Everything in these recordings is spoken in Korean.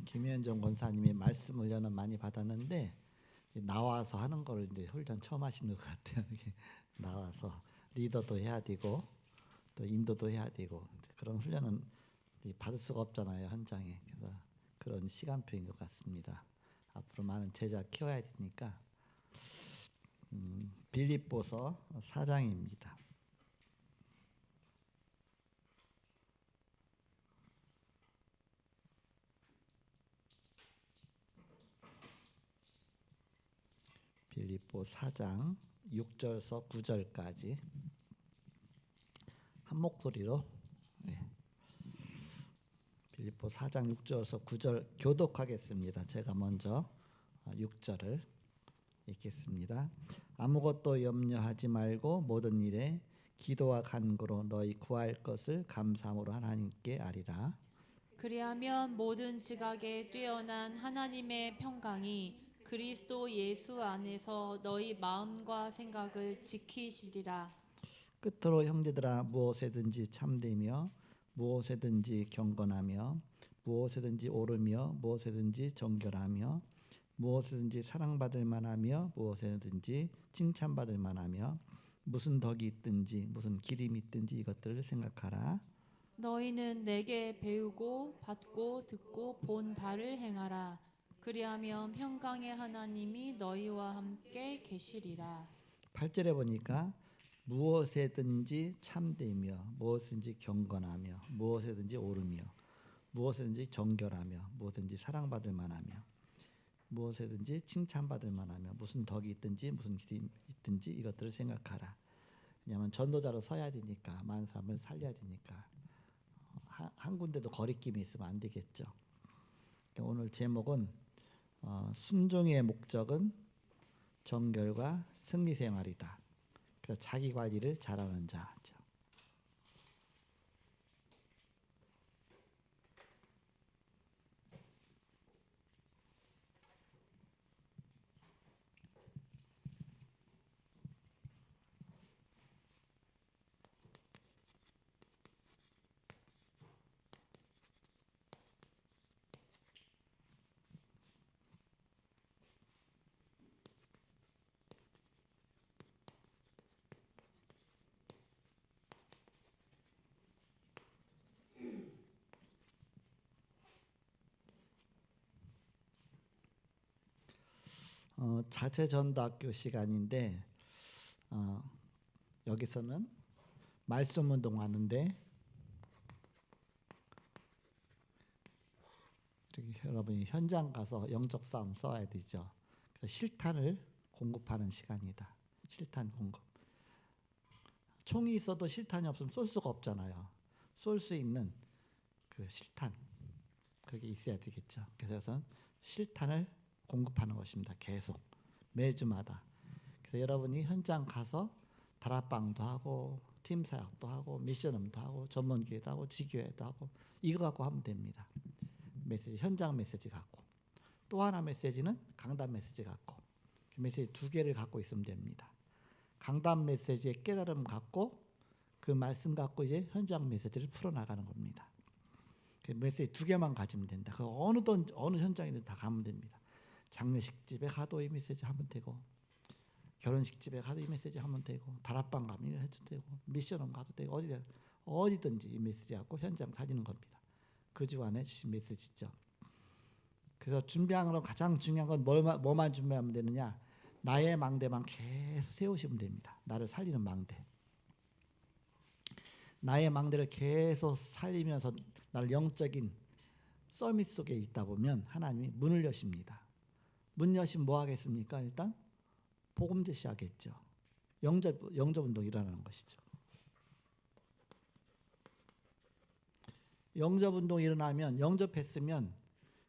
김현정 권사님이 말씀 훈련은 많이 받았는데 나와서 하는 거를 이제 훈련 처음 하시는 것 같아요. 이게 나와서 리더도 해야 되고 또 인도도 해야 되고 그런 훈련은 받을 수가 없잖아요, 현장에. 그래서 그런 시간표인 것 같습니다. 앞으로 많은 제자 키워야 되니까. 빌립보서 4장입니다. 빌립보 4장 6절서 9절까지 한 목소리로 빌립보 4장 6절서 9절 교독하겠습니다. 제가 먼저 6절을 읽겠습니다. 아무것도 염려하지 말고 모든 일에 기도와 간구로 너희 구할 것을 감사함으로 하나님께 아리라. 그리하면 모든 지각에 뛰어난 하나님의 평강이 그리스도 예수 안에서 너희 마음과 생각을 지키시리라. 끝으로 형제들아, 무엇에든지 참되며 무엇에든지 경건하며 무엇에든지 옳으며 무엇에든지 정결하며 무엇에든지 사랑받을 만하며 무엇에든지 칭찬받을 만하며 무슨 덕이 있든지 무슨 기림이 있든지 이것들을 생각하라. 너희는 내게 배우고 받고 듣고 본 바를 행하라. 그리하면 평강의 하나님이 너희와 함께 계시리라. 8절에 보니까 무엇에든지 참되며 무엇든지 경건하며 무엇에든지 옳으며 무엇에든지 정결하며 무엇든지 사랑받을 만하며 무엇에든지 칭찬받을 만하며 무슨 덕이 있든지 무슨 기름이 있든지 이것들을 생각하라. 왜냐하면 전도자로 서야 되니까 많은 사람을 살려야 되니까 한 군데도 거리낌이 있으면 안 되겠죠. 오늘 제목은 순종의 목적은 정결과 승리 생활이다. 그래서 자기 관리를 잘하는 자죠. 자체 전도학교 시간인데 여기서는 말씀 운동하는데 이렇게 여러분이 현장 가서 영적 싸움 써야 되죠. 그래서 실탄을 공급하는 시간이다. 실탄 공급. 총이 있어도 실탄이 없으면 쏠 수가 없잖아요. 쏠 수 있는 그 실탄 그게 있어야 되겠죠. 그래서 실탄을 공급하는 것입니다. 계속 매주마다. 그래서 여러분이 현장 가서 다락방도 하고 팀 사역도 하고 미션음도 하고 전문기회도 하고 지교회도 하고 이거 갖고 하면 됩니다. 메시지 현장 메시지 갖고 또 하나 메시지는 강단 메시지 갖고 메시지 두 개를 갖고 있으면 됩니다. 강단 메시지의 깨달음 갖고 그 말씀 갖고 이제 현장 메시지를 풀어나가는 겁니다. 그 메시지 두 개만 가지면 된다. 그 어느 현장이든 다 가면 됩니다. 장례식 집에 가도 이 메시지 하면 되고 결혼식 집에 가도 이 메시지 하면 되고 다락방 가면 해도 되고 미션홈 가도 되고 어디든지 이 메시지 갖고 현장 다니는 겁니다. 그 주안에 주신 메시지죠. 그래서 준비하는 건 가장 중요한 건 뭐만 준비하면 되느냐? 나의 망대만 계속 세우시면 됩니다. 나를 살리는 망대. 나의 망대를 계속 살리면서 나를 영적인 서밋 속에 있다 보면 하나님이 문을 여십니다. 문 여시면 뭐 하겠습니까? 일단 복음 제시하겠죠. 영접 운동이 일어나는 것이죠. 영접 운동이 일어나면 영접했으면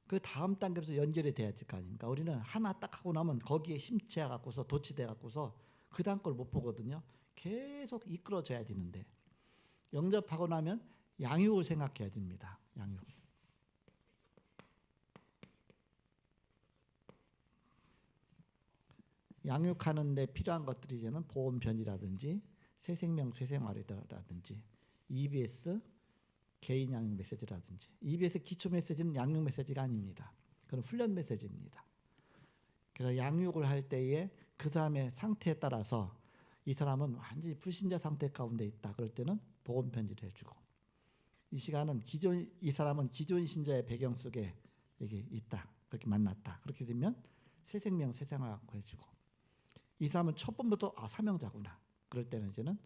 그 다음 단계로 연결이 돼야 될 거 아닙니까? 우리는 하나 딱 하고 나면 거기에 심취해 갖고서 도취돼 갖고서 그 다음 걸 못 보거든요. 계속 이끌어줘야 되는데 영접하고 나면 양육을 생각해야 됩니다. 양육. 양육하는 데 필요한 것들이 이제는 보온변이라든지 새생명 새생활이라든지 EBS 개인 양육 메시지라든지 EBS 기초 메시지는 양육 메시지가 아닙니다. 그건 훈련 메시지입니다. 그래서 양육을 할 때에 그 사람의 상태에 따라서 이 사람은 완전히 불신자 상태 가운데 있다. 그럴 때는 복음 편지를 해주고 이 시간은 이 사람은 기존 신자의 배경 속에 이게 있다. 그렇게 만났다. 그렇게 되면 새 생명, 새 생활 갖고 해주고 이 사람은 첫 번부터 사명자구나. 그럴 때는 이제는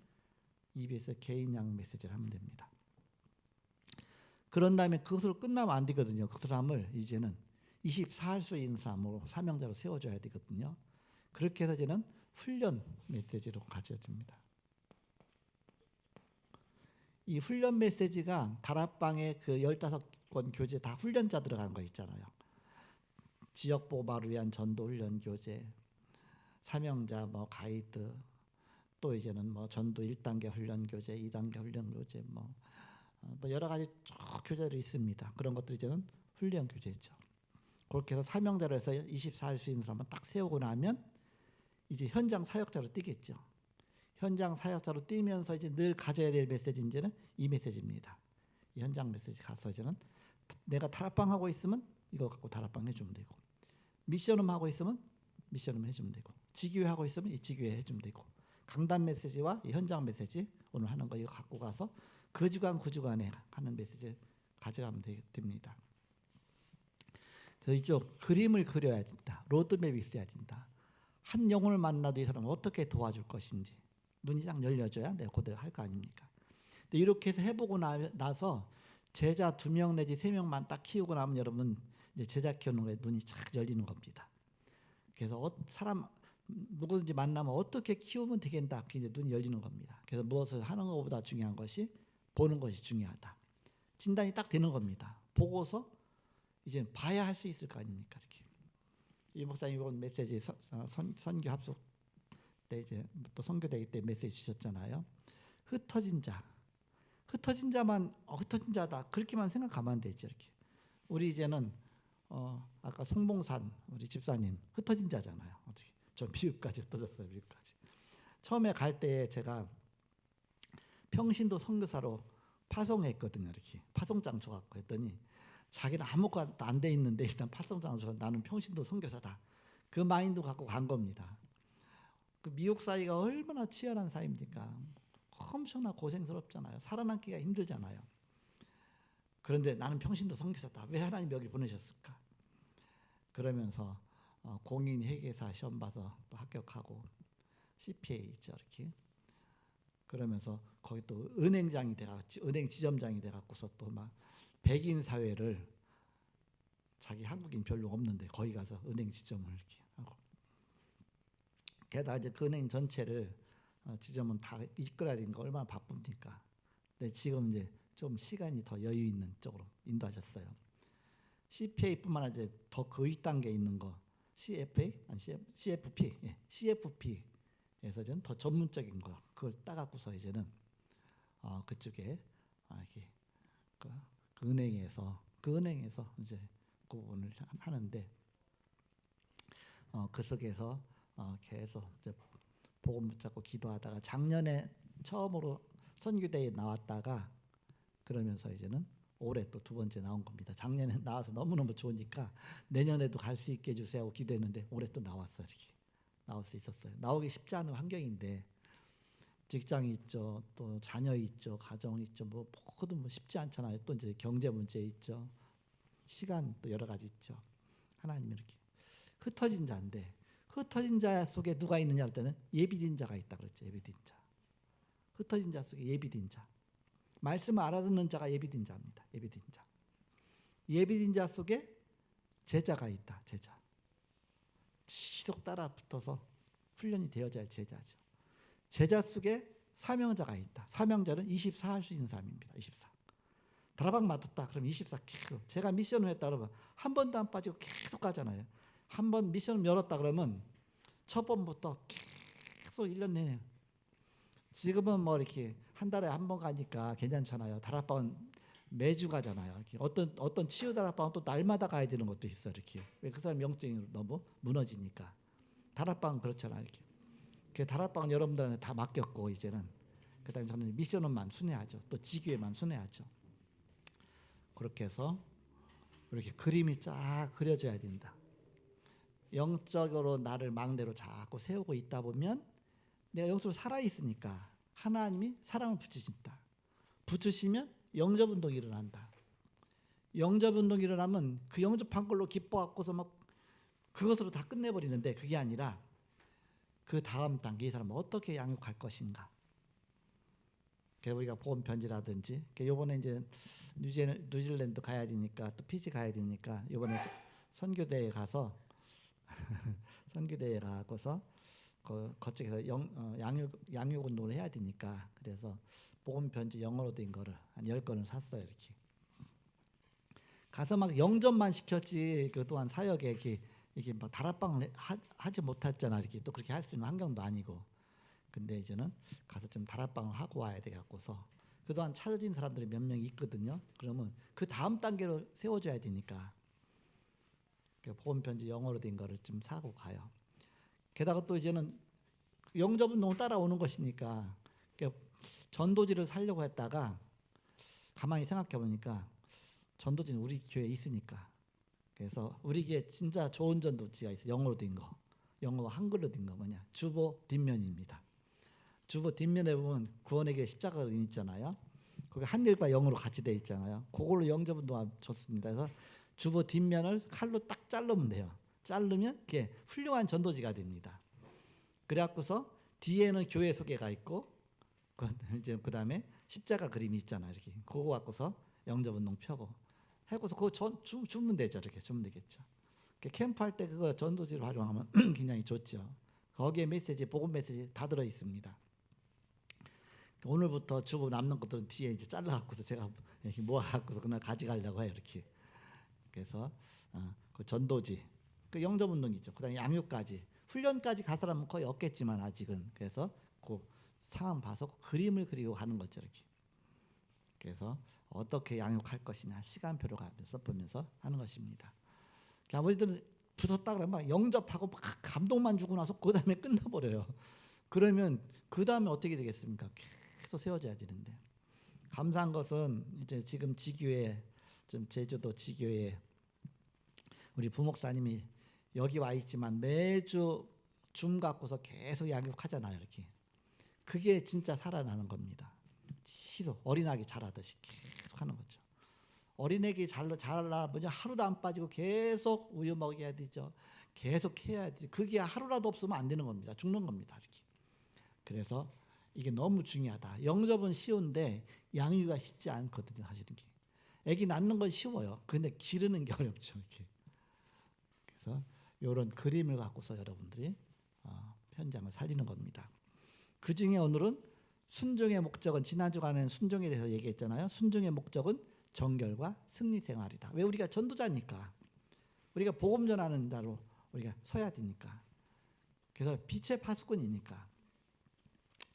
EBS 개인 양육 메시지를 하면 됩니다. 그런 다음에 그것으로 끝나면 안 되거든요. 그 사람을 이제는 24할 수 있는 사람으로 사명자로 세워줘야 되거든요. 그렇게 해서 이제는 훈련 메시지로 가져집니다. 이 훈련 메시지가 다락방의 그 15권 교재 다 훈련자 들어간 거 있잖아요. 지역 보호를 위한 전도 훈련 교재, 사명자 뭐 가이드, 또 이제는 뭐 전도 1단계 훈련 교재, 2단계 훈련 교재 뭐 여러 가지 쭉 교재들이 있습니다. 그런 것들이 이제는 훈련 교재죠. 그렇게 해서 사명자로 해서 24할 수 있는 사람은 딱 세우고 나면 이제 현장 사역자로 뛰겠죠. 현장 사역자로 뛰면서 이제 늘 가져야 될 메시지 이제는 이 메시지입니다. 이 현장 메시지 가서 이제는 내가 다락방 하고 있으면 이거 갖고 다락방 해주면 되고, 미션음 하고 있으면 미션음 해주면 되고, 지교회 하고 있으면 이 지교회 해주면 되고, 강단 메시지와 이 현장 메시지 오늘 하는 거 이거 갖고 가서 그 주간에 하는 메시지 가져가면 됩니다. 그래서 이쪽 그림을 그려야 된다. 로드맵이 있어야 된다. 한 영혼을 만나도 이 사람을 어떻게 도와줄 것인지 눈이 딱 열려져야 내가 그대로 할 거 아닙니까? 근데 이렇게 해서 해보고 나서 제자 2명 내지 3명만 딱 키우고 나면 여러분 이제 제자 키우는 거에 눈이 착 열리는 겁니다. 그래서 사람 누구든지 만나면 어떻게 키우면 되겠다. 이제 눈이 열리는 겁니다. 그래서 무엇을 하는 것보다 중요한 것이 보는 것이 중요하다. 진단이 딱 되는 겁니다. 보고서 이제 봐야 할 수 있을 거 아닙니까? 이렇게. 이 목사님 이번 메시지 선교 합숙 때 이제 또 선교대회 때 메시지 주셨잖아요. 흩어진 자만 흩어진 자다 그렇게만 생각하면 안 되죠. 이렇게. 우리 이제는 아까 송봉산 우리 집사님 흩어진 자잖아요. 어떻게 저 미국까지 흩어졌어요. 미국까지. 처음에 갈 때 제가 평신도 선교사로 파송했거든요. 이렇게 파송장 줘갖고 했더니 자기는 아무것도 안 돼 있는데 일단 파송장 줘서 나는 평신도 선교사다. 그 마인드 갖고 간 겁니다. 그 미국 사회가 얼마나 치열한 사회입니까? 엄청나 고생스럽잖아요. 살아남기가 힘들잖아요. 그런데 나는 평신도 선교사다. 왜 하나님 여기 보내셨을까? 그러면서 공인 회계사 시험 봐서 또 합격하고 CPA 있죠, 이렇게. 그러면서 거기 또 은행장이 돼가 은행 지점장이 돼갖고서 또 막 백인 사회를 자기 한국인 별로 없는데 거기 가서 은행 지점을 이렇게 하고 게다가 이제 그 은행 전체를 지점은 다 이끌어야 되니까 얼마나 바쁩니까? 근데 지금 이제 좀 시간이 더 여유 있는 쪽으로 인도하셨어요. CPA뿐만 아니라 이제 더 그 윗단계에 있는 거 CFA 아니 CFP CFP에서 좀 더 전문적인 거 그걸 따갖고서 이제는 그쪽에 이렇게 그 은행에서 이제 그 부분을 하는데 그 속에서 계속 이제 복음 붙잡고 기도하다가 작년에 처음으로 선교대회에 나왔다가 그러면서 이제는 올해 또 2번째 나온 겁니다. 작년에 나와서 너무너무 좋으니까 내년에도 갈 수 있게 해주세요 하고 기도했는데 올해 또 나왔어요. 이렇게 나올 수 있었어요. 나오기 쉽지 않은 환경인데 직장이 있죠, 또 자녀 있죠, 가정 있죠, 모든 뭐 쉽지 않잖아요. 또 이제 경제 문제 있죠, 시간 또 여러 가지 있죠. 하나님 이렇게 흩어진 자인데 흩어진 자 속에 누가 있느냐 할 때는 예비된 자가 있다 그랬죠. 예비된 자. 흩어진 자 속에 예비된 자. 말씀을 알아듣는 자가 예비된 자입니다. 예비된 자. 예비된 자 속에 제자가 있다. 제자. 지속 따라 붙어서 훈련이 되어져야 제자죠. 제자 속에 사명자가 있다. 사명자는 24 할 수 있는 사람입니다. 24. 다락방 맡았다. 그럼 24 계속. 제가 미션을 했다 그러면 한 번도 안 빠지고 계속 가잖아요. 한 번 미션을 열었다 그러면 첫 번부터 계속 1년 내내. 지금은 뭐 이렇게 한 달에 한 번 가니까 괜찮잖아요. 다락방은 매주 가잖아요. 이렇게 어떤 치유 다락방은 또 날마다 가야 되는 것도 있어. 이렇게. 왜 그 사람 영적으로 너무 무너지니까. 다락방은 그렇잖아요. 이렇게. 그 다락방은 여러분들한테 다 맡겼고 이제는 그다음에 저는 미션만 순회하죠. 또 지교회만 순회하죠. 그렇게 해서 이렇게 그림이 쫙 그려져야 된다. 영적으로 나를 망대로 자꾸 세우고 있다 보면 내가 영적으로 살아 있으니까 하나님이 사랑을 붙이신다. 붙으시면 영접 운동이 일어난다. 영접 운동이 일어나면 그 영접한 걸로 기뻐갖고서 막 그것으로 다 끝내버리는데 그게 아니라 그 다음 단계 이 사람은 어떻게 양육할 것인가. 그래서 우리가 복음 편지라든지 이번에 이제 뉴질랜드 가야 되니까 또 피지 가야 되니까 이번에 선교대에 가서 선교대에 가고서 그쪽에서 양육 운동을 해야 되니까 그래서 복음 편지 영어로 된 거를 한 10권을 샀어요. 이렇게 가서 막 영접만 시켰지 그동안 사역에 이게 막 다락방을 하지 못했잖아. 이렇게 또 그렇게 할 수 있는 환경도 아니고. 근데 이제는 가서 좀 다락방을 하고 와야 돼 갖고서 그동안 찾아진 사람들이 몇 명 있거든요. 그러면 그 다음 단계로 세워줘야 되니까 복음 편지 영어로 된 거를 좀 사고 가요. 게다가 또 이제는 영접 운동을 따라오는 것이니까 전도지를 살려고 했다가 가만히 생각해 보니까 전도지는 우리 교회에 있으니까 그래서 우리 교회에 진짜 좋은 전도지가 있어요. 영어로 된 거, 영어 한글로 된 거 뭐냐 주보 뒷면입니다. 주보 뒷면에 보면 구원의 교회 십자가 그림 있잖아요. 거기 한글과 영어로 같이 돼 있잖아요. 그걸로 영접 운동하면 좋습니다. 그래서 주보 뒷면을 칼로 딱 자르면 돼요. 자르면 그게 훌륭한 전도지가 됩니다. 그래갖고서 뒤에는 교회 소개가 있고 이제 그 다음에 십자가 그림이 있잖아요. 이렇게 그거 갖고서 영접 운동 펴고 해고서 그거 주면 되죠. 이렇게 주면 되겠죠. 캠프할 때 그거 전도지를 활용하면 굉장히 좋죠. 거기에 메시지, 복음 메시지 다 들어 있습니다. 오늘부터 주보 남는 것들은 뒤에 이제 잘라갖고서 제가 이렇게 모아갖고서 그날 가져가려고 해요. 이렇게. 그래서 그 전도지, 그 영접 운동이죠. 그다음에 양육까지, 훈련까지 갈 사람은 거의 없겠지만 아직은 그래서 그 상황 봐서 그림을 그리고 하는 거죠. 이렇게. 그래서 어떻게 양육할 것이냐 시간표를 보면서 하는 것입니다. 아버지들은 붙었다 그러면 막 영접하고 막 감동만 주고 나서 그 다음에 끝나버려요. 그러면 그 다음에 어떻게 되겠습니까? 계속 세워져야 되는데 감사한 것은 이제 지금 지교회 좀 제주도 지교회 우리 부목사님이 여기 와 있지만 매주 줌 갖고서 계속 양육하잖아요. 이렇게 그게 진짜 살아나는 겁니다. 시도 어린아기 자라듯이 계속 하는 거죠. 어린애기 자라면 하루도 안 빠지고 계속 우유 먹여야 되죠. 계속 해야 되죠. 그게 하루라도 없으면 안 되는 겁니다. 죽는 겁니다. 이렇게. 그래서 이게 너무 중요하다. 영접은 쉬운데 양육이 쉽지 않거든요. 사실은 애기 낳는 건 쉬워요. 근데 기르는 게 어렵죠. 이렇게. 그래서 이런 그림을 갖고서 여러분들이 현장을 살리는 겁니다. 그 중에 오늘은 순종의 목적은 지난주간에는 순종에 대해서 얘기했잖아요. 순종의 목적은 정결과 승리 생활이다. 왜 우리가 전도자니까 우리가 복음 전하는 자로 우리가 서야 되니까. 그래서 빛의 파수꾼이니까.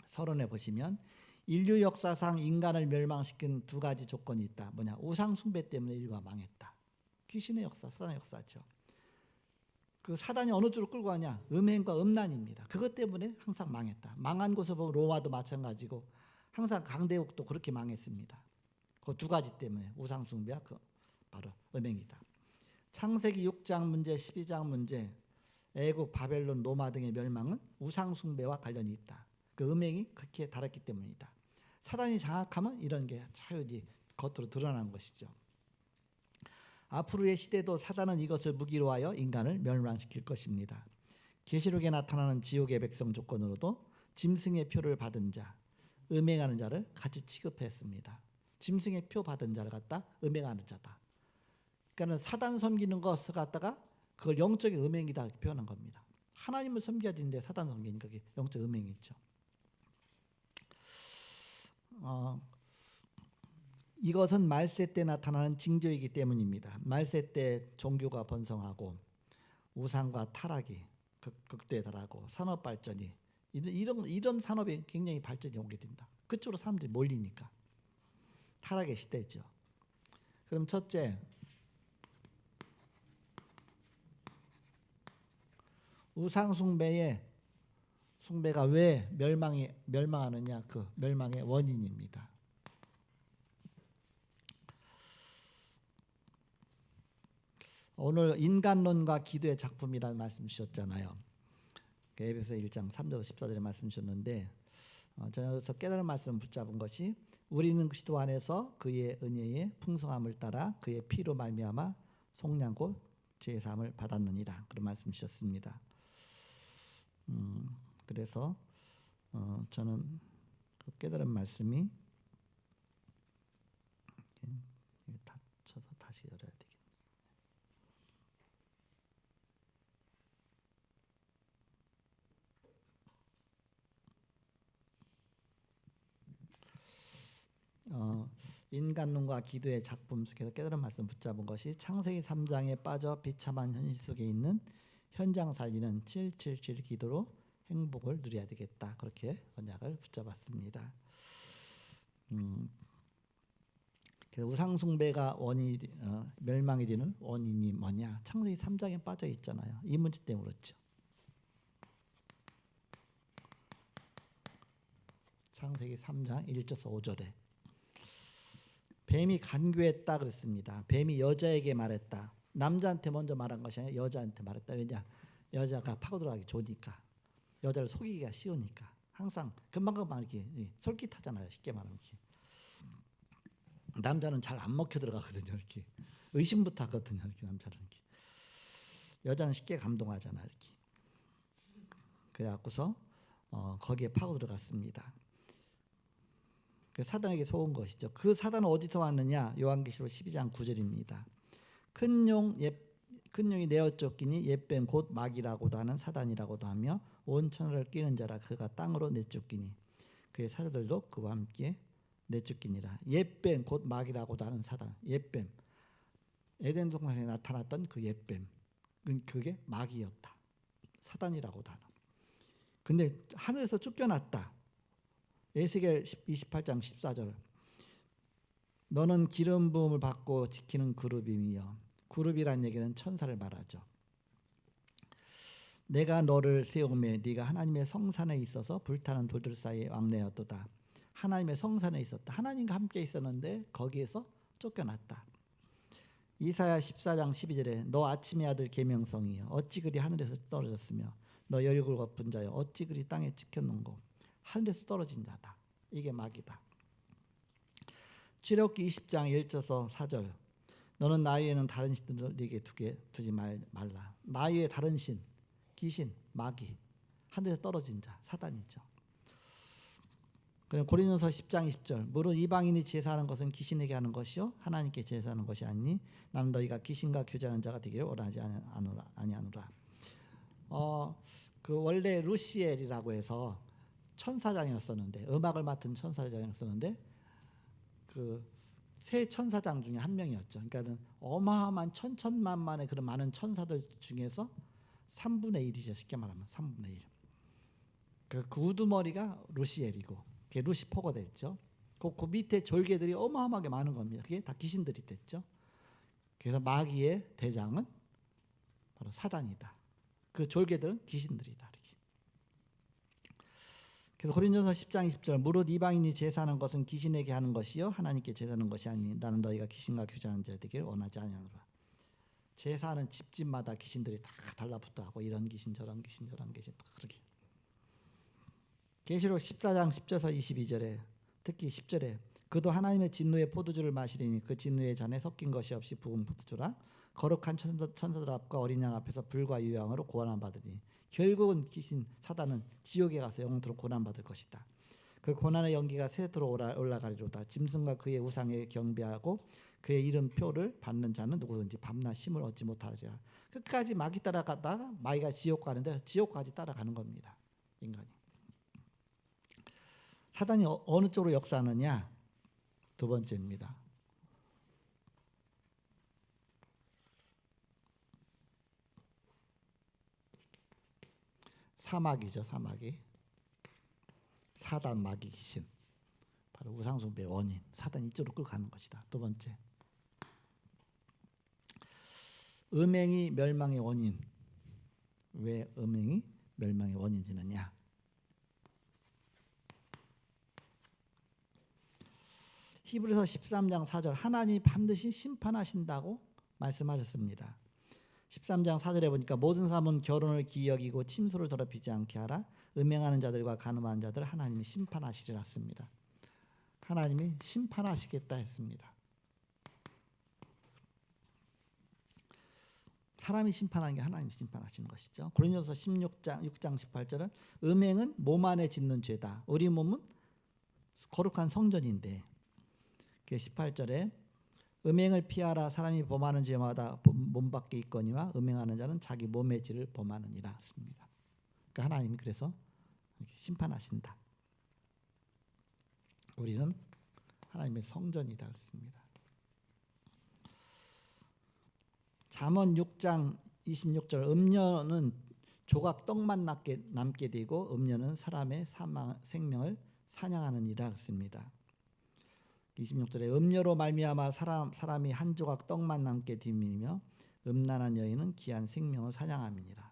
서론에 보시면 인류 역사상 인간을 멸망시킨 두 가지 조건이 있다. 뭐냐? 우상 숭배 때문에 인류가 망했다. 귀신의 역사, 사단의 역사죠. 그 사단이 어느 쪽으로 끌고 가냐? 음행과 음란입니다. 그것 때문에 항상 망했다. 망한 곳을 보면 로마도 마찬가지고 항상 강대국도 그렇게 망했습니다. 그 두 가지 때문에 우상 숭배와 바로 음행이다. 창세기 6장 문제, 12장 문제, 애굽, 바벨론, 로마 등의 멸망은 우상 숭배와 관련이 있다. 그 음행이 그렇게 달았기 때문이다. 사단이 장악하면 이런 게 자유히 겉으로 드러나는 것이죠. 앞으로의 시대도 사단은 이것을 무기로 하여 인간을 멸망시킬 것입니다. 계시록에 나타나는 지옥의 백성 조건으로도 짐승의 표를 받은 자, 음행하는 자를 같이 취급했습니다. 짐승의 표 받은 자를 갖다 음행하는 자다. 그러니까 사단 섬기는 것을 갖다가 그걸 영적인 음행이다 이렇게 표현한 겁니다. 하나님을 섬겨야 되는데 사단 섬기니까 그게 영적 음행이죠. 이것은 말세 때 나타나는 징조이기 때문입니다. 말세 때 종교가 번성하고 우상과 타락이 극도에 달하고 산업 발전이 이런 산업이 굉장히 발전이 오게 된다. 그쪽으로 사람들이 몰리니까 타락의 시대죠. 그럼 첫째, 우상 숭배가 왜 멸망하느냐? 그 멸망의 원인입니다. 오늘 인간론과 기도의 작품이라는 말씀 주셨잖아요. 에베소 1장 3절에서 14절에 말씀 주셨는데 저는 여기서 깨달은 말씀 붙잡은 것이 우리는 그리스도 안에서 그의 은혜의 풍성함을 따라 그의 피로 말미암아 속량 곧 죄 사함을 받았느니라 그런 말씀 주셨습니다. 그래서 저는 그 깨달은 말씀이 닫혀서 다시 열어야 되겠네요. 인간론과 기도의 작품 속에서 깨달은 말씀 붙잡은 것이 창세기 3장에 빠져 비참한 현실 속에 있는 현장 살리는 777 기도로 행복을 누려야 되겠다. 그렇게 언약을 붙잡았습니다. 그래서 우상 숭배가 멸망이 되는 원인이 뭐냐? 창세기 3장에 빠져 있잖아요. 이 문제 때문에 그렇죠. 창세기 3장 1절에서 5절에 뱀이 간교했다 그랬습니다. 뱀이 여자에게 말했다. 남자한테 먼저 말한 것이 아니라 여자한테 말했다. 왜냐? 여자가 파고 들어가기 좋으니까. 여자를 속이기가 쉬우니까. 항상 금방금방 이렇게 솔깃하잖아요. 쉽게 말하면 이렇게. 남자는 잘 안 먹혀 들어가거든요. 이렇게 의심부터 하거든요. 이렇게 남자는 이렇게. 여자는 쉽게 감동하잖아. 이렇게. 그래갖고서 거기에 파고 들어갔습니다. 그 사단에게 속은 것이죠. 그 사단은 어디서 왔느냐? 요한계시록 12장 9절입니다. 큰 용이 내어 쫓기니 옛뱀 곧 마귀라고도 하는 사단이라고도 하며 온 천하를 끼는 자라 그가 땅으로 내쫓기니 그의 사자들도 그와 함께 내쫓기니라. 옛뱀 곧 마귀라고도 하는 사단. 옛뱀. 에덴 동산에 나타났던 그 옛뱀. 그게 마귀였다. 사단이라고도 하는. 근데 하늘에서 쫓겨났다. 에스겔 28장 14절. 너는 기름 부음을 받고 지키는 그룹이며, 그룹이란 얘기는 천사를 말하죠. 내가 너를 세우매 네가 하나님의 성산에 있어서 불타는 돌들 사이에 왕래였도다. 하나님의 성산에 있었다. 하나님과 함께 있었는데 거기에서 쫓겨났다. 이사야 14장 12절에 너 아침의 아들 계명성이여 어찌 그리 하늘에서 떨어졌으며 너 열국을 엎은 자여 어찌 그리 땅에 찍혔는고. 하늘에서 떨어진 자다. 이게 마귀다. 출애굽기 20장 1절에서 4절. 너는 나 외에는 다른 신들을 네게 두지 말라. 나 외에 다른 신, 귀신, 마귀, 하늘에서 떨어진 자, 사단이죠. 그리고 고린도서 10장 20절. 무릇 이방인이 제사하는 것은 귀신에게 하는 것이요 하나님께 제사하는 것이 아니니 나는 너희가 귀신과 교제하는 자가 되기를 원하지 아니하노라. 그 원래 루시엘이라고 해서 천사장이었었는데 음악을 맡은 천사장이었었는데 그 세 천사장 중에 한 명이었죠. 그러니까 어마어마한 천천만만의 그런 많은 천사들 중에서 3분의 1이죠. 쉽게 말하면 3분의 1. 그 우두머리가 루시엘이고 그게 루시퍼가 됐죠. 그 밑에 졸개들이 어마어마하게 많은 겁니다. 그게 다 귀신들이 됐죠. 그래서 마귀의 대장은 바로 사단이다. 그 졸개들은 귀신들이다. 이렇게. 그래서 고린도서 10장 20절 무릇 이방인이 제사하는 것은 귀신에게 하는 것이요 하나님께 제사하는 것이 아니 나는 너희가 귀신과 교제하는 자 되기를 원하지 아니하노라. 제사하는 집집마다 귀신들이 다 달라붙어하고 이런 귀신 저런 귀신 저런 귀신 다 그렇게. 계시록 14장 10절에서 22절에 특히 10절에 그도 하나님의 진노의 포도주를 마시리니 그 진노의 잔에 섞인 것이 없이 부은 포도주라. 거룩한 천사들 앞과 어린 양 앞에서 불과 유황으로 고난을 받으니 결국은 귀신 사단은 지옥에 가서 영원토록 고난받을 것이다. 그 고난의 연기가 세토로 올라가리로다. 짐승과 그의 우상에 경배하고 그의 이름표를 받는 자는 누구든지 밤낮 쉼을 얻지 못하리라. 끝까지 마귀 따라가다가 마귀가 지옥 가는데 지옥까지 따라가는 겁니다. 인간이. 사단이 어느 쪽으로 역사하느냐? 두 번째입니다. 사마귀죠. 사마귀. 사단 마귀 귀신. 바로 우상숭배의 원인. 사단 이쪽으로 끌고 가는 것이다. 두 번째. 음행이 멸망의 원인. 왜 음행이 멸망의 원인이 되느냐? 히브리서 13장 4절 하나님이 반드시 심판하신다고 말씀하셨습니다. 13장 4절에 보니까 모든 사람은 결혼을 기이 여기고 침소를 더럽히지 않게 하라. 음행하는 자들과 간음하는 자들 하나님이 심판하시리라 했습니다. 하나님이 심판하시겠다 했습니다. 사람이 심판하는 게 하나님이 심판하시는 것이죠. 고린도서 16장 6장 18절은 음행은 몸 안에 짓는 죄다. 우리 몸은 거룩한 성전인데 18절에 음행을 피하라. 사람이 범하는 죄마다 몸 밖에 있거니와 음행하는 자는 자기 몸의 죄를 범하느니라 했습니다. 그러니까 하나님이 그래서 이렇게 심판하신다. 우리는 하나님의 성전이다 했습니다. 잠언 6장 26절 음녀는 조각 떡만 남게 되고 음녀는 사람의 생명을 사냥하느니라 했습니다. 26절에 음녀로 말미암아 사람이 한 조각 떡만 남게 됨이며 음란한 여인은 귀한 생명을 사냥함이니라.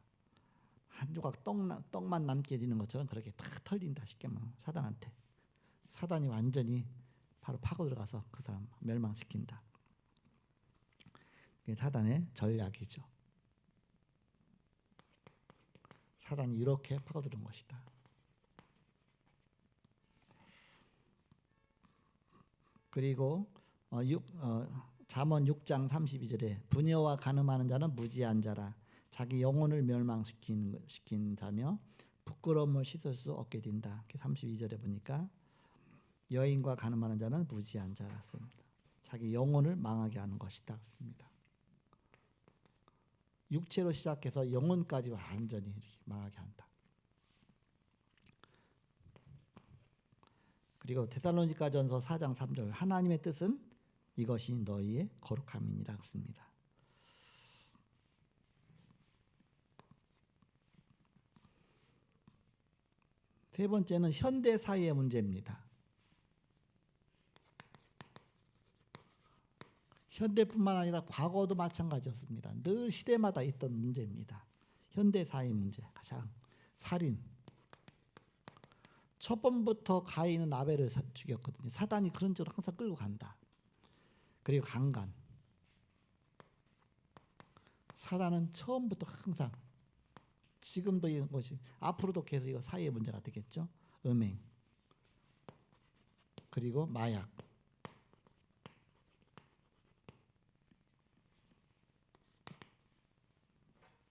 한 조각 떡만 남게 되는 것처럼 그렇게 딱 털린다. 쉽게 말하면 사단한테. 사단이 완전히 바로 파고 들어가서 그 사람 멸망시킨다. 이게 사단의 전략이죠. 사단이 이렇게 파고드는 것이다. 그리고 잠언 6장 32절에 부녀와 간음하는 자는 무지한 자라. 자기 영혼을 멸망시킨 자며 부끄러움을 씻을 수 없게 된다. 32절에 보니까 여인과 간음하는 자는 무지한 자라 씁니다. 자기 영혼을 망하게 하는 것이다 씁니다. 육체로 시작해서 영혼까지 완전히 이렇게 망하게 한다. 그리고 데살로니가전서 4장 3절 하나님의 뜻은 이것이 너희의 거룩함이니라 씁니다. 세 번째는 현대 사회의 문제입니다. 현대뿐만 아니라 과거도 마찬가지였습니다. 늘 시대마다 있던 문제입니다. 현대 사회 문제 가장 살인. 첫 번부터 가인은 아벨을 죽였거든요. 사단이 그런 쪽으로 항상 끌고 간다. 그리고 강간. 사단은 처음부터 항상 지금도 이런 것이 앞으로도 계속 이거 사회의 문제가 되겠죠. 음행. 그리고 마약.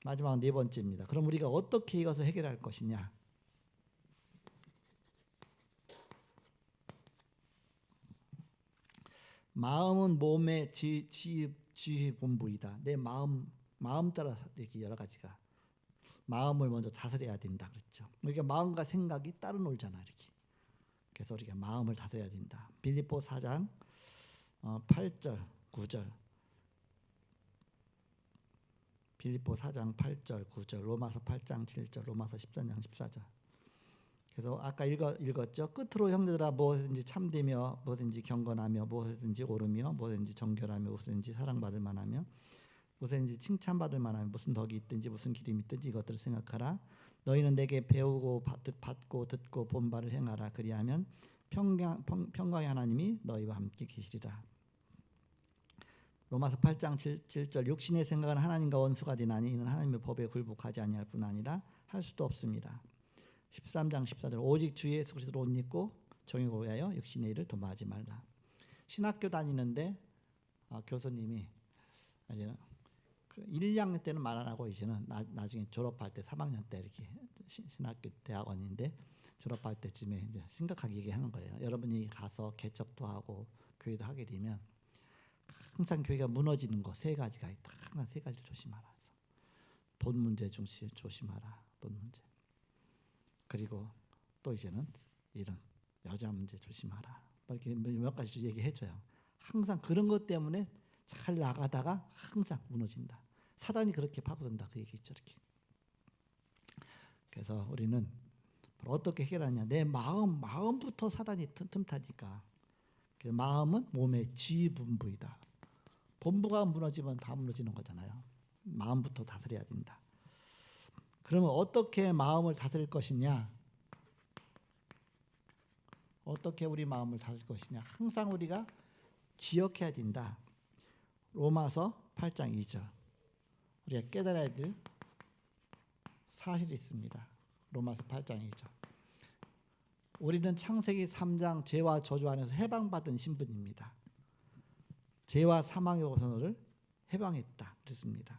마지막 네 번째입니다. 그럼 우리가 어떻게 이것을 해결할 것이냐? 마음은 몸의 지휘본부이다. 내 마음 따라 이렇게 여러 가지가 마음을 먼저 다스려야 된다 그랬죠. 우리가 마음과 생각이 따로 놀잖아 이렇게. 그래서 우리가 마음을 다스려야 된다. 빌립보 4장 8절 9절. 빌립보 4장 8절 9절 로마서 8장 7절 로마서 13장 14절. 그래서 아까 읽었죠. 끝으로 형제들아 무엇이든지 참되며 무엇이든지 경건하며 무엇이든지 옳으며 무엇이든지 정결하며 무엇이든지 사랑받을 만하며 무엇이든지 칭찬받을 만하며 무슨 덕이 있든지 무슨 기림이 있든지 이것들을 생각하라. 너희는 내게 배우고 받고 듣고 본 바를 행하라. 그리하면 평강의 하나님이 너희와 함께 계시리라. 로마서 8장 7절 육신의 생각은 하나님과 원수가 되나니 이는 하나님의 법에 굴복하지 아니할 뿐 아니라 할 수도 없습니다. 13장 14절 오직 주 예수 그리스도로 옷 입고 정욕을 위하여 육신의 일을 도모하지 말라. 신학교 다니는데 교수님이 이제는 1, 2학년 때는 말 안 하고 이제는 나중에 졸업할 때 3학년 때 이렇게 신학교 대학원인데 졸업할 때쯤에 이제 심각하게 얘기하는 거예요. 여러분이 가서 개척도 하고 교회도 하게 되면 항상 교회가 무너지는 거 세 가지가 있다. 항상 세 가지를 조심하라. 돈 문제 조심하라. 돈 문제. 그리고 또 이제는 이런 여자 문제 조심하라. 이렇게 몇 가지 얘기해줘요. 항상 그런 것 때문에 잘 나가다가 항상 무너진다. 사단이 그렇게 파고든다. 그 얘기죠. 이렇게. 그래서 우리는 어떻게 해결하냐. 내 마음부터 사단이 틈타니까. 마음은 몸의 지휘본부이다. 본부가 무너지면 다 무너지는 거잖아요. 마음부터 다스려야 된다. 그러면 어떻게 마음을 다스릴 것이냐? 어떻게 우리 마음을 다스릴 것이냐? 항상 우리가 기억해야 된다. 로마서 8장 2절. 우리가 깨달아야 될 사실이 있습니다. 로마서 8장이죠. 우리는 창세기 3장 죄와 저주 안에서 해방받은 신분입니다. 죄와 사망의 오선을 해방했다 그랬습니다.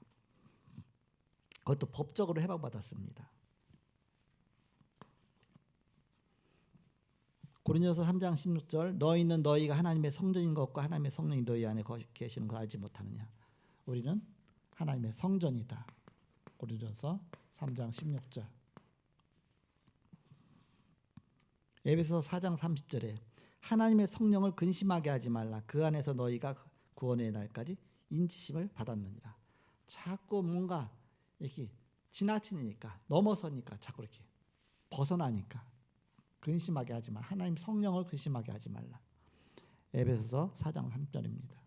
그것도 법적으로 해방받았습니다. 고린도서 3장 16절 너희는 너희가 하나님의 성전인 것과 하나님의 성령이 너희 안에 계시는 걸 알지 못하느냐. 우리는 하나님의 성전이다. 고린도서 3장 16절. 에베소서 4장 30절에 하나님의 성령을 근심하게 하지 말라. 그 안에서 너희가 구원의 날까지 인치심을 받았느니라. 자꾸 뭔가 이렇게 지나치니까 넘어서니까 자꾸 이렇게 벗어나니까 근심하게 하지 말라. 하나님 성령을 근심하게 하지 말라. 에베소서 4장 3절입니다.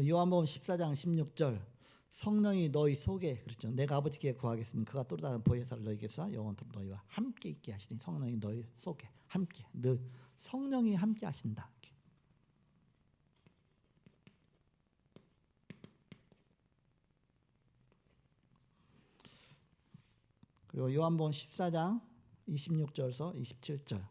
요한복음 14장 16절 성령이 너희 속에 그렇죠. 내가 아버지께 구하겠으니 그가 또 다른 보혜사를 너희에게 쏴 영원토록 너희와 함께 있게 하시니 성령이 너희 속에 함께 늘 성령이 함께 하신다. 그리고 요한복음 14장 26절에서 27절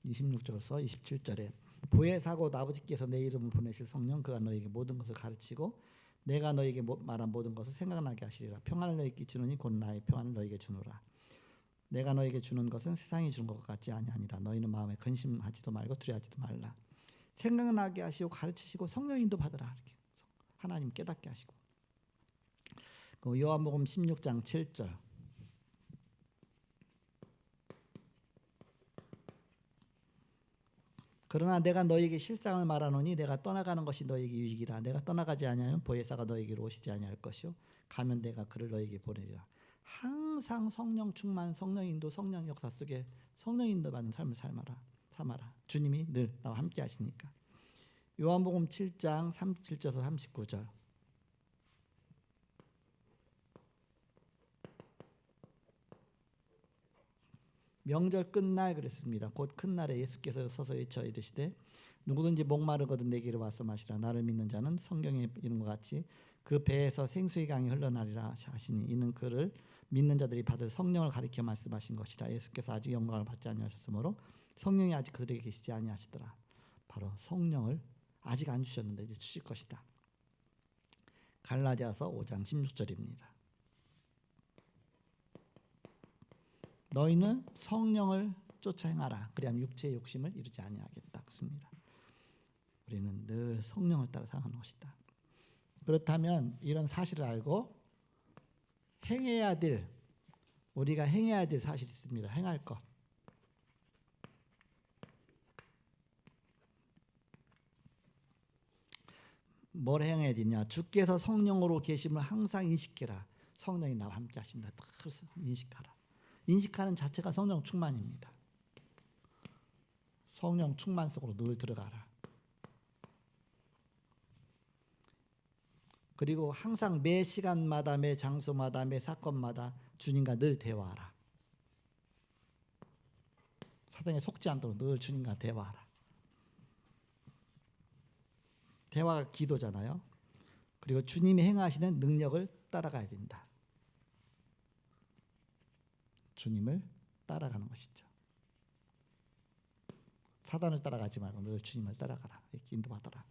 (26절에서 27절에) 보혜사고 아버지께서 내 이름을 보내실 성령 그가 너희에게 모든 것을 가르치고 내가 너희에게 말한 모든 것을 생각나게 하시리라. 평안을 너희에게 주노니 곧 나의 평안을 너희에게 주노라. 내가 너희에게 주는 것은 세상이 주는 것 같지 아니하니라. 너희는 마음에 근심하지도 말고 두려워하지도 말라. 생각나게 하시고 가르치시고 성령 인도 받으라. 이렇게 하나님 깨닫게 하시고. 요한복음 16장 7절 그러나 내가 너희에게 실상을 말하노니 내가 떠나가는 것이 너희에게 유익이라. 내가 떠나가지 아니하면 보혜사가 너희에게로 오시지 아니할 것이요 가면 내가 그를 너희에게 보내리라. 항상 성령 충만, 성령 인도, 성령 역사 속에 성령 인도 받는 삶을 삼아라. 주님이 늘 나와 함께 하시니까. 요한복음 7장 37절에서 39절 명절 끝날 그랬습니다. 곧 큰 날에 예수께서 서서 외쳐 이르시되 누구든지 목마르거든 내게로 와서 마시라. 나를 믿는 자는 성경에 이름과 같이 그 배에서 생수의 강이 흘러나리라 하시니 이는 그를 믿는 자들이 받을 성령을 가리켜 말씀하신 것이라. 예수께서 아직 영광을 받지 아니하셨으므로 성령이 아직 그들에게 계시지 아니하시더라. 바로 성령을 아직 안 주셨는데 이제 주실 것이다. 갈라디아서 5장 16절입니다. 너희는 성령을 쫓아 행하라. 그리하면 육체의 욕심을 이루지 아니하겠다. 그렇습니다. 우리는 늘 성령을 따라 살아가는 것이다. 그렇다면 이런 사실을 알고 우리가 행해야 될 사실이 있습니다. 행할 것. 뭘 행해야 되냐? 주께서 성령으로 계심을 항상 인식해라. 성령이 나와 함께 하신다. 그래서 인식하라. 인식하는 자체가 성령 충만입니다. 성령 충만 속으로 늘 들어가라. 그리고 항상 매 시간마다 매 장소마다 매 사건마다 주님과 늘 대화하라. 사단에 속지 않도록 늘 주님과 대화하라. 대화가 기도잖아요. 그리고 주님이 행하시는 능력을 따라가야 된다. 주님을 따라가는 것이죠. 사단을 따라가지 말고 늘 주님을 따라가라. 이렇게 인도받아라.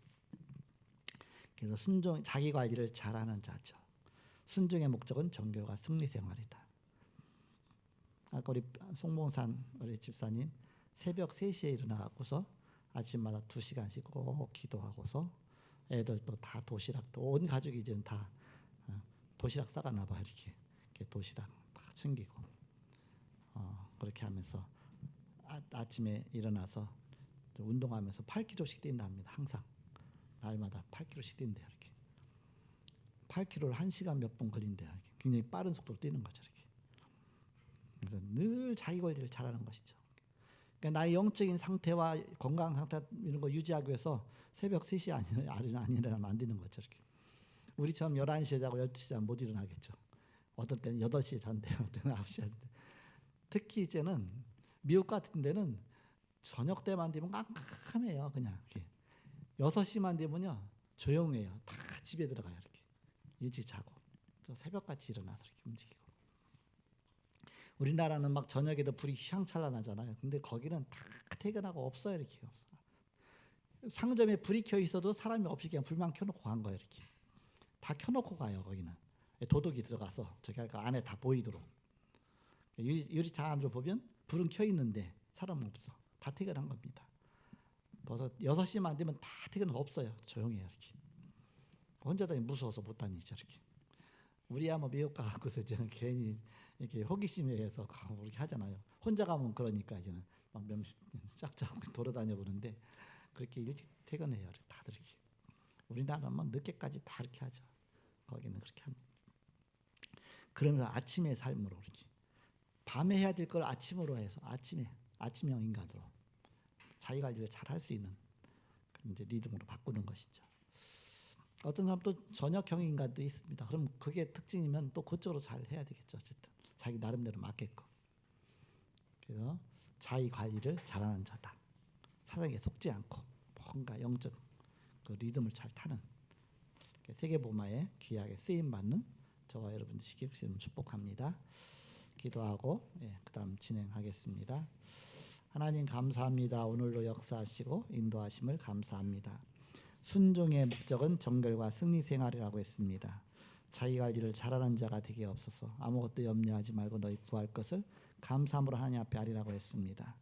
그래서 순종, 자기 관리를 잘하는 자죠. 순종의 목적은 정결과 승리 생활이다. 아까 우리 송봉산 우리 집사님 새벽 3시에 일어나고서 아침마다 2시간씩 꼭 기도하고서 애들도 다 도시락도 온 가족이 이제는 다 도시락 싸가나 봐. 이렇게 도시락 다 챙기고 그렇게 하면서 아침에 일어나서 운동하면서 8km씩 뛴답니다. 항상 날마다 8km씩 뛴대요. 이렇게 8km를 1시간 몇 분 걸린대요. 이렇게 굉장히 빠른 속도로 뛰는 거죠. 이렇게. 그래서 늘 자기 관리를 잘하는 것이죠. 그러니까 나의 영적인 상태와 건강 상태 이런 거 유지하기 위해서 새벽 3시 아니라면 안 되는 거죠. 이렇게. 우리처럼 11시에 자고 12시에 자면 못 일어나겠죠. 어떤 때는 8시에 잔대요. 어떤 때는 9시에 잔대. 특히 이제는 미국 같은 데는 저녁 때만 되면 깜깜해요. 그냥 이렇게. 6시만 되면요 조용해요. 다 집에 들어가요. 이렇게 일찍 자고 또 새벽같이 일어나서 이렇게 움직이고. 우리나라는 막 저녁에도 불이 휘황찬란하잖아요. 근데 거기는 다 퇴근하고 없어요. 이렇게 없어. 상점에 불이 켜 있어도 사람이 없이 그냥 불만 켜놓고 간 거예요. 이렇게 다 켜놓고 가요. 거기는 도둑이 들어가서 저기 안에 다 보이도록. 유리창 안으로 보면 불은 켜 있는데 사람은 없어. 다 퇴근한 겁니다. 벌써 6시만 되면 다 퇴근 없어요. 조용해요. 이렇게 혼자 다니 무서워서 못 다니죠. 이렇게 우리야 뭐 미국 가고서 저는 괜히 이렇게 호기심에 의해서 가고 그렇게 하잖아요. 혼자 가면 그러니까 이제는 막 짝짝 돌아다녀 보는데 그렇게 일찍 퇴근해요. 다들 이렇게. 우리나라는 늦게까지 다 이렇게 하죠. 거기는 그렇게 합니다. 그러면서 아침의 삶으로 이렇게 밤에 해야 될 걸 아침으로 해서 아침형 인간으로 자기 관리를 잘 할 수 있는 그런 이제 리듬으로 바꾸는 것이죠. 어떤 사람도 저녁형 인간도 있습니다. 그럼 그게 특징이면 또 그쪽으로 잘 해야 되겠죠. 어쨌든 자기 나름대로 맞게끔. 그래서 자기 관리를 잘하는 자다. 사랑에 속지 않고 뭔가 영적 그 리듬을 잘 타는 세계복음화에 귀하게 쓰임 받는 저와 여러분 되시길 축복합니다. 기도하고 그다음 진행하겠습니다. 하나님 감사합니다. 오늘도 역사하시고 인도하심을 감사합니다. 순종의 목적은 정결과 승리 생활이라고 했습니다. 자기 관리를 잘하는 자가 되게 없어서 아무것도 염려하지 말고 너희 구할 것을 감사함으로 하나님 앞에 아리라고 했습니다.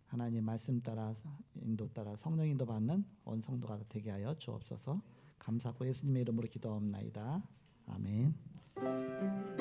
하나님 말씀 따라 인도 따라 성령 인도 받는 온 성도가 되게 하여 주옵소서. 감사하고 예수님의 이름으로 기도하옵나이다. 아멘.